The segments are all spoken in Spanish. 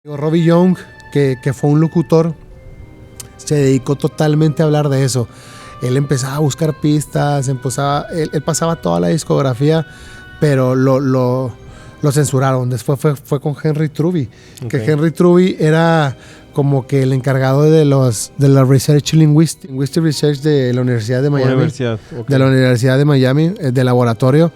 Robbie Young, que fue un locutor, se dedicó totalmente a hablar de eso. Él empezaba a buscar pistas, él pasaba toda la discografía, pero lo censuraron. Después fue con Henry Truby, que Henry Truby era como que el encargado de la Research Linguistic Research de la Universidad de Miami. De la Universidad de Miami, del laboratorio.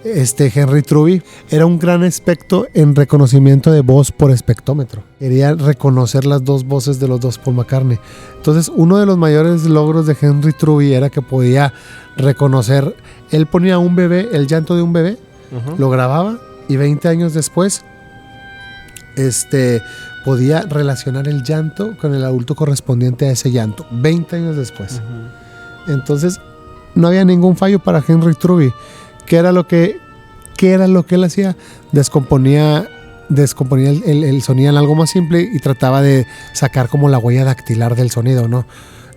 Henry Truby era un gran experto en reconocimiento de voz por espectrómetro. Quería reconocer las dos voces de los dos Paul McCartney. Entonces, uno de los mayores logros de Henry Truby era que podía reconocer. Él ponía un bebé, el llanto de un bebé, lo grababa y 20 años después podía relacionar el llanto con el adulto correspondiente a ese llanto. 20 años después. Entonces, no había ningún fallo para Henry Truby. ¿Qué era lo que él hacía? Descomponía el sonido en algo más simple y trataba de sacar como la huella dactilar del sonido, ¿no?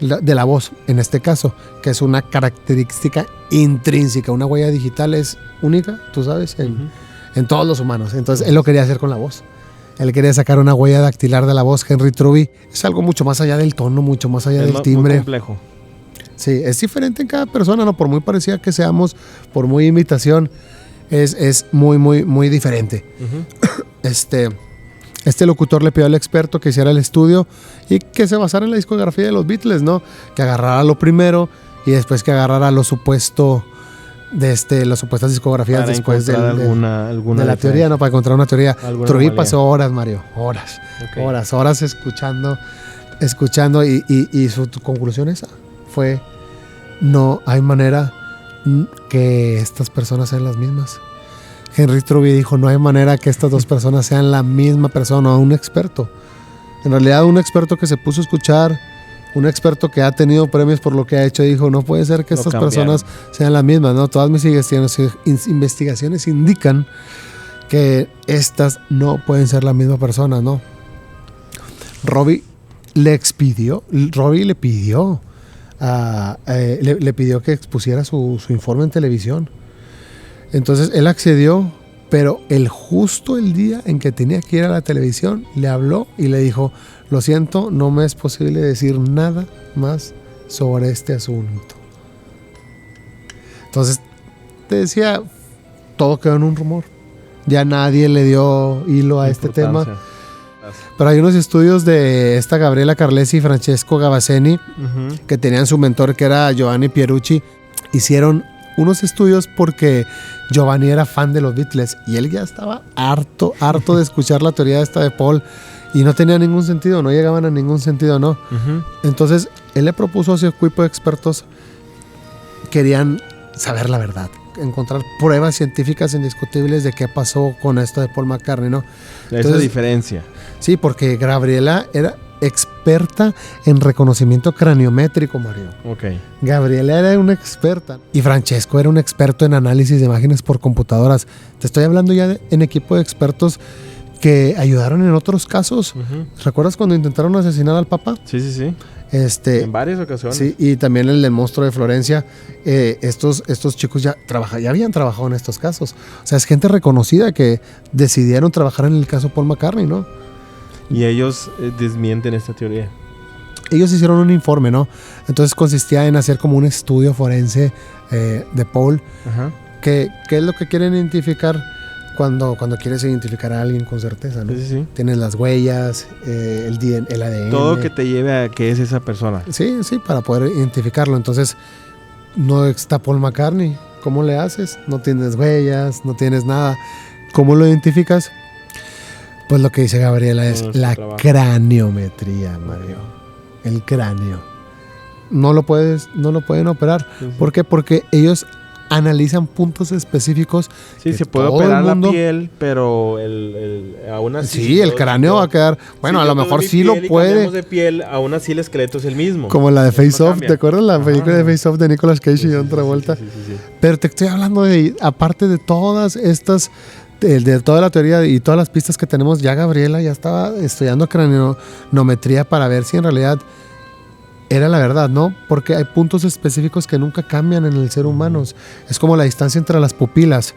De la voz, en este caso, que es una característica intrínseca. Una huella digital es única, tú sabes, en todos los humanos. Entonces, él lo quería hacer con la voz. Él quería sacar una huella dactilar de la voz. Henry Truby es algo mucho más allá del tono, mucho más allá del timbre. Muy complejo. Sí, es diferente en cada persona, ¿no? Por muy parecida que seamos, por muy imitación, es muy, muy, muy diferente. Este locutor le pidió al experto que hiciera el estudio y que se basara en la discografía de los Beatles, ¿no? Que agarrara lo primero y después que agarrara lo supuesto las supuestas discografías para después de la teoría, ¿no? Para encontrar una teoría. Truby pasó horas, Mario, horas escuchando y su conclusión esa fue: no hay manera que estas personas sean las mismas. Henry Truby dijo: no hay manera que estas dos personas sean la misma persona, un experto. En realidad, un experto que se puso a escuchar, un experto que ha tenido premios por lo que ha hecho, dijo: no puede ser que estas personas sean las mismas, ¿no? Todas mis investigaciones indican que estas no pueden ser la misma persona, ¿no? Robbie le pidió que expusiera su informe en televisión. Entonces él accedió, pero justo el día en que tenía que ir a la televisión, le habló y le dijo: lo siento, no me es posible decir nada más sobre este asunto. Entonces, te decía, todo quedó en un rumor. Ya nadie le dio hilo a este tema. Pero hay unos estudios de esta Gabriela Carlesi y Francesco Gavazzeni, que tenían su mentor, que era Giovanni Pierucci. Hicieron unos estudios porque Giovanni era fan de los Beatles y él ya estaba harto de escuchar la teoría esta de Paul y no tenía ningún sentido, no llegaban a ningún sentido, ¿no? Entonces, él le propuso a su equipo de expertos, querían saber la verdad, encontrar pruebas científicas indiscutibles de qué pasó con esto de Paul McCartney, ¿no? Entonces, esa diferencia. Sí, porque Gabriela era experta en reconocimiento craniométrico, Mario. Gabriela era una experta y Francesco era un experto en análisis de imágenes por computadoras. Te estoy hablando ya en equipo de expertos que ayudaron en otros casos. ¿Recuerdas cuando intentaron asesinar al Papa? Sí. En varias ocasiones. Sí, y también el del monstruo de Florencia. Estos chicos ya habían trabajado en estos casos. O sea, es gente reconocida que decidieron trabajar en el caso Paul McCartney, ¿no? Y ellos desmienten esta teoría. Ellos hicieron un informe, ¿no? Entonces consistía en hacer como un estudio forense de Paul. ¿Qué es lo que quieren identificar cuando quieres identificar a alguien con certeza, ¿no? Sí. Tienes las huellas, el ADN. Todo que te lleve a que es esa persona. Sí, para poder identificarlo. Entonces, no está Paul McCartney. ¿Cómo le haces? No tienes huellas, no tienes nada. ¿Cómo lo identificas? Pues lo que dice Gabriela es la craniometría, Mario. El cráneo. No lo pueden operar. Sí. ¿Por qué? Porque ellos analizan puntos específicos. Sí, se puede operar la piel, pero aún así... Sí, el cráneo va a quedar... Bueno, a lo mejor sí lo puede. De piel, aún así el esqueleto es el mismo. Como la de Face Off. ¿Te acuerdas la película de Face Off de Nicolas Cage y John Travolta? Sí. Pero te estoy hablando de... Aparte de todas estas... De toda la teoría y todas las pistas que tenemos, ya Gabriela ya estaba estudiando craniometría para ver si en realidad era la verdad, ¿no? Porque hay puntos específicos que nunca cambian en el ser humano. Es como la distancia entre las pupilas.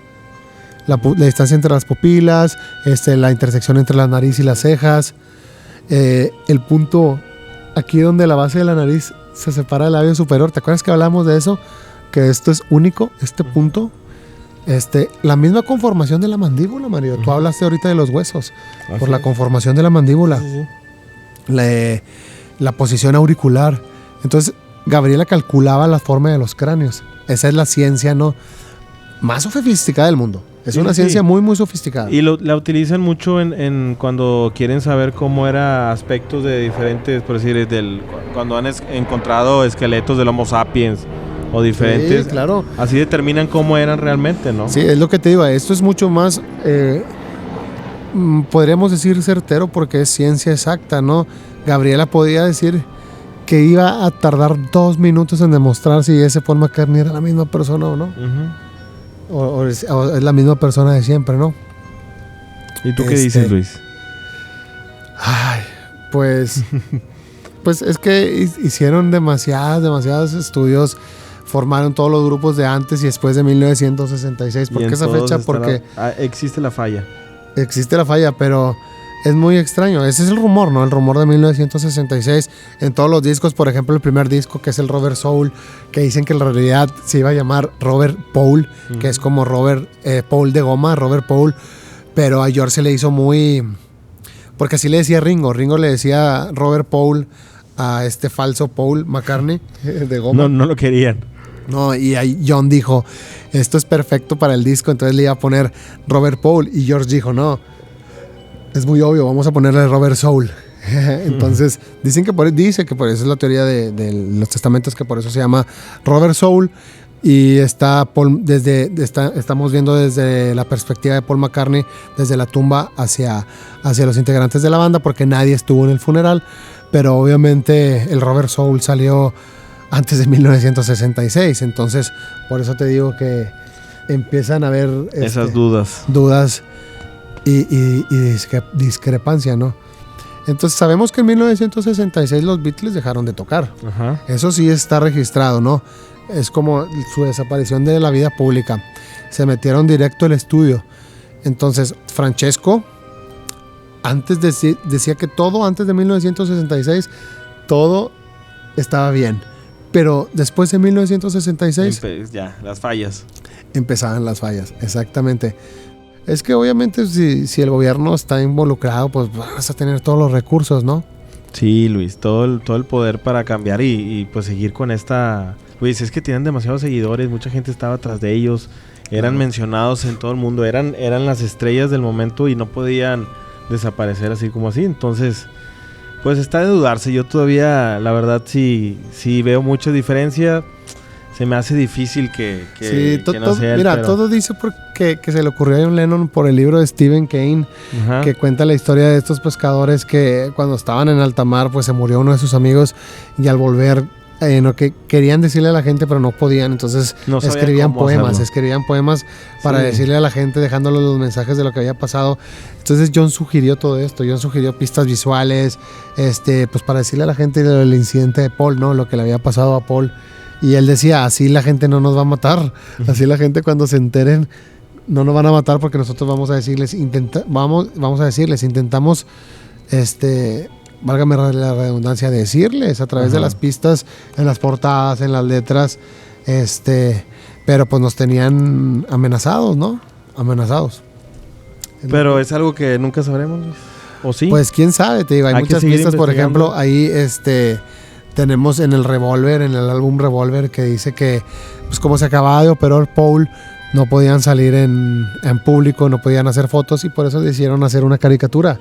la distancia entre las pupilas, la intersección entre la nariz y las cejas, el punto aquí donde la base de la nariz se separa del labio superior. ¿Te acuerdas que hablamos de eso? Que esto es único, este punto. La misma conformación de la mandíbula, Mario. Tú hablaste ahorita de los huesos, por la conformación de la mandíbula, la posición auricular. Entonces, Gabriela calculaba la forma de los cráneos. Esa es la ciencia, ¿no?, más sofisticada del mundo. Es una ciencia muy, muy sofisticada. Y la utilizan mucho en cuando quieren saber cómo eran aspectos de diferentes, por decir, cuando han encontrado esqueletos del Homo sapiens o diferentes. Sí, claro. Así determinan cómo eran realmente, ¿no? Sí, es lo que te digo. Esto es mucho más, podríamos decir, certero, porque es ciencia exacta, ¿no? Gabriela podía decir que iba a tardar 2 minutos en demostrar si ese Paul McCartney era la misma persona o no. O es la misma persona de siempre, ¿no? ¿Y tú qué dices, Luis? Ay, pues es que hicieron demasiados estudios, formaron todos los grupos de antes y después de 1966. ¿Por qué esa fecha? Porque existe la falla. Existe la falla, pero es muy extraño. Ese es el rumor, ¿no? El rumor de 1966. En todos los discos, por ejemplo, el primer disco, que es el Robert Soul, que dicen que en realidad se iba a llamar Robert Paul, que es como Robert Paul de goma, Robert Paul. Pero a George se le hizo muy... Porque así le decía Ringo. Ringo le decía Robert Paul a este falso Paul McCartney de goma. No lo querían. No, y ahí John dijo, esto es perfecto para el disco, entonces le iba a poner Robert Paul. Y George dijo, no, es muy obvio, vamos a ponerle Robert Soul. Entonces, dice que por eso es la teoría de los testamentos, que por eso se llama Robert Soul. Y estamos viendo desde la perspectiva de Paul McCartney, desde la tumba hacia los integrantes de la banda, porque nadie estuvo en el funeral. Pero obviamente el Robert Soul salió antes de 1966. Entonces, por eso te digo que empiezan a haber esas dudas y discrepancia, ¿no? Entonces sabemos que en 1966 los Beatles dejaron de tocar. Ajá. Eso sí está registrado, ¿no? Es como su desaparición de la vida pública. Se metieron directo al estudio. Entonces, Francesco antes decía que todo antes de 1966, todo estaba bien. Pero después de 1966... ya, las fallas. Empezaban las fallas, exactamente. Es que obviamente si el gobierno está involucrado, pues vas a tener todos los recursos, ¿no? Sí, Luis, todo el poder para cambiar y pues seguir con esta... Luis, es que tienen demasiados seguidores, mucha gente estaba atrás de ellos, eran mencionados en todo el mundo, eran las estrellas del momento y no podían desaparecer así como así. Entonces, pues está de dudarse. Yo todavía, la verdad, sí veo mucha diferencia. Se me hace difícil que no sea él. Mira, pero... todo dice que se le ocurrió a John Lennon por el libro de Stephen King, que cuenta la historia de estos pescadores que cuando estaban en alta mar, pues se murió uno de sus amigos y al volver, que querían decirle a la gente pero no podían, entonces escribían poemas para decirle a la gente, dejándole los mensajes de lo que había pasado. Entonces John sugirió todo esto, John sugirió pistas visuales, pues para decirle a la gente el incidente de Paul, ¿no? Lo que le había pasado a Paul. Y él decía, así la gente no nos va a matar, así la gente cuando se enteren no nos van a matar, porque nosotros vamos a decirles, intentamos, válgame la redundancia, decirles a través de las pistas, en las portadas, en las letras, pero pues nos tenían amenazados, ¿no? Amenazados. Pero es algo que nunca sabremos, ¿o sí? Pues quién sabe, te digo, hay muchas pistas, por ejemplo, ahí tenemos en el Revolver, en el álbum Revolver, que dice que pues como se acababa de operar Paul, no podían salir en público, no podían hacer fotos, y por eso decidieron hacer una caricatura.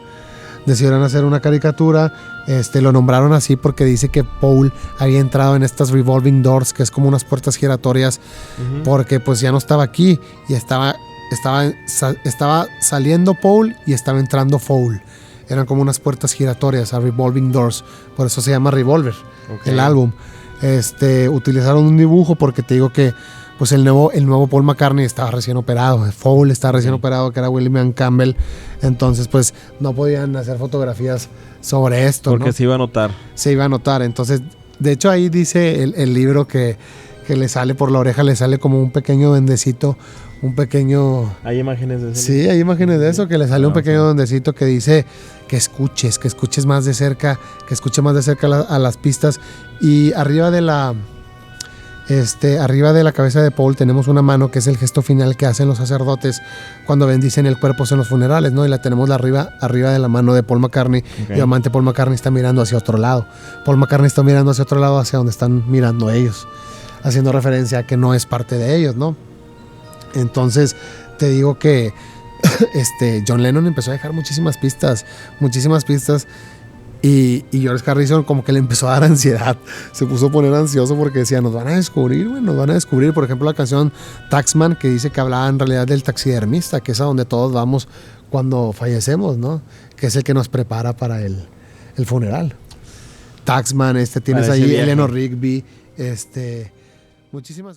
Lo nombraron así porque dice que Paul había entrado en estas revolving doors, que es como unas puertas giratorias, porque pues ya no estaba aquí y estaba saliendo Paul y estaba entrando Foul. Eran como unas puertas giratorias, a revolving doors, por eso se llama Revolver, el álbum. Utilizaron un dibujo porque te digo que pues el nuevo Paul McCartney estaba recién operado, Foul estaba recién operado, que era William Campbell. Entonces pues no podían hacer fotografías sobre esto, porque, ¿no? Se iba a notar. Entonces, de hecho ahí dice el libro que le sale por la oreja, le sale como un pequeño duendecito un pequeño... ¿Hay imágenes de eso? Sí, hay imágenes de eso, que le sale un pequeño dondecito que dice que escuches más de cerca, que escuche más de cerca a las pistas. Y arriba de la cabeza de Paul tenemos una mano, que es el gesto final que hacen los sacerdotes cuando bendicen el cuerpo en los funerales, ¿no? Y la tenemos arriba de la mano de Paul McCartney. Okay. Y obviamente Paul McCartney está mirando hacia otro lado. Paul McCartney está mirando hacia otro lado, hacia donde están mirando ellos, haciendo referencia a que no es parte de ellos, ¿no? Entonces te digo que John Lennon empezó a dejar muchísimas pistas y George Harrison como que le empezó a dar ansiedad, se puso a poner ansioso porque decía, nos van a descubrir, por ejemplo la canción Taxman, que dice que hablaba en realidad del taxidermista, que es a donde todos vamos cuando fallecemos, ¿no? Que es el que nos prepara para el funeral. Taxman, tienes ahí Eleanor Rigby, muchísimas cosas.